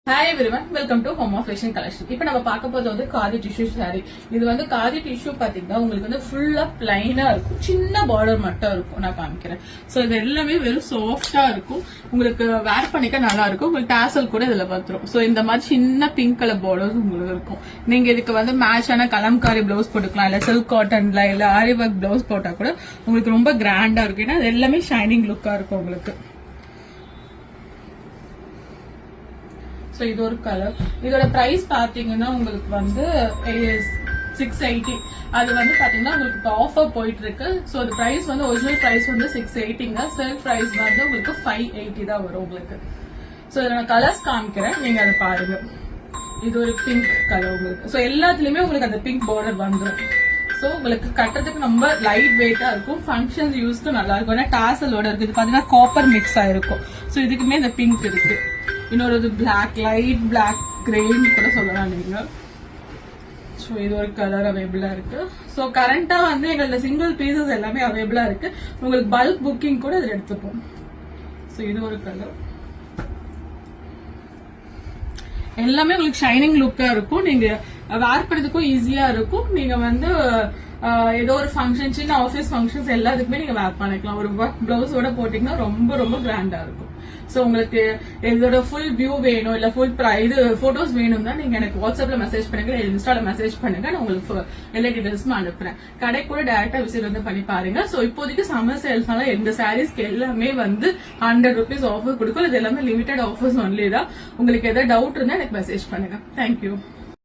Hi everyone, welcome to home of fashion collection. இப்போ நம்ம பார்க்க போது வந்து காதி டிஷ்யூ சாரி. இது வந்து காதி டிஷ்யூ பாத்தீங்கன்னா உங்களுக்கு வந்து ஃபுல்லா பிளைனா இருக்கும், சின்ன பார்டர் மட்டும் இருக்கும். நான் காமிக்கிறேன். சோ இது எல்லாமே வெறும் சாஃப்டா இருக்கும், உங்களுக்கு வேர் பண்ணிக்க நல்லா இருக்கும். உங்களுக்கு டாசல் கூட இதுல வந்துரும். சோ இந்த மாதிரி சின்ன பிங்க் கலர் பார்டர்ஸ் உங்களுக்கு இருக்கும். நீங்க இதுக்கு வந்து மேட்சான கலம்காரி பிளவுஸ் போட்டுக்கலாம், இல்ல சில்க் காட்டன்ல இல்ல ஆரி ஒர்க் பிளவுஸ் போட்டா கூட உங்களுக்கு ரொம்ப கிராண்டா இருக்கும். ஏன்னா அது எல்லாமே ஷைனிங் லுக்கா இருக்கும் உங்களுக்கு. சோ இது ஒரு கலர். இதோட பிரைஸ் பாத்தீங்கன்னா உங்களுக்கு வந்து 680. அது வந்து பாத்தீங்கன்னா உங்களுக்கு இப்போ ஆஃபர் போயிட்டு இருக்கு. சோ அது பிரைஸ் வந்து ஒரிஜினல் பிரைஸ் வந்து 680ங்க. சேல் பிரைஸ் வந்து உங்களுக்கு 580 தான் வரும் உங்களுக்கு. சோ இதை நான் கலர்ஸ் காமிக்கிறேன், நீங்க அதை பாருங்க. இது ஒரு பிங்க் கலர் உங்களுக்கு. சோ எல்லாத்துலயுமே உங்களுக்கு அந்த பிங்க் பார்டர் வந்துடும். சோ உங்களுக்கு கட்டுறதுக்கு ரொம்ப லைட் வெயிட்டா இருக்கும், ஃபங்க்ஷன்ஸ் யூஸ்க்கு நல்லா இருக்கும். ஏன்னா டாசலோட இருக்கு. இது பாத்தீங்கன்னா காப்பர் மிக்ஸ் ஆயிருக்கும். சோ இதுக்குமே இந்த பிங்க் இருக்கு. இன்னொரு பிளாக், லைட் பிளாக் கிரேன்னு கூட சொல்லலாம் நீங்க. ஸோ இது ஒரு கலர் அவைலபிளா இருக்கு. ஸோ கரண்டா வந்து எங்களோட சிங்கிள் பீசஸ் எல்லாமே அவைலபிளா இருக்கு. உங்களுக்கு பல்க் புக்கிங் கூட இதில் எடுத்துப்போம். ஸோ இது ஒரு கலர். எல்லாமே உங்களுக்கு ஷைனிங் லுக்கா இருக்கும், நீங்க வேர் பண்ணுறதுக்கும் ஈஸியா இருக்கும். நீங்க வந்து ஏதோ ஒரு ஃபங்க்ஷன், சின்ன ஆஃபீஸ் ஃபங்க்ஷன்ஸ் எல்லாத்துக்குமே நீங்க வேர் பண்ணிக்கலாம். ஒரு ஒர்க் பிளவுஸோட போட்டீங்கன்னா ரொம்ப ரொம்ப கிராண்டா இருக்கும். சோ உங்களுக்கு இதோட ஃபுல் வியூ வேணும், இல்ல ஃபுல் இது போட்டோஸ் வேணும்னா நீங்க எனக்கு வாட்ஸ்அப்ல மெசேஜ் பண்ணுங்க, இல்ல இன்ஸ்டால மெசேஜ் பண்ணுங்க. நான் உங்களுக்கு எல்லா டீடைல்ஸும் அனுப்புறேன். கடை கூட டைரக்டா விசிட் வந்து பண்ணி பாருங்க. சோ இப்போதைக்கு சம்மர் சேல்ஸ்னால இந்த சாரீஸ்க்கு எல்லாமே வந்து 100 rupees ஆஃபர் கொடுக்கும். இது எல்லாமே லிமிடெட் ஆஃபர்ஸ் ஒன்லி தான். உங்களுக்கு ஏதாவது டவுட் இருந்தா எனக்கு மெசேஜ் பண்ணுங்க. தேங்க்யூ.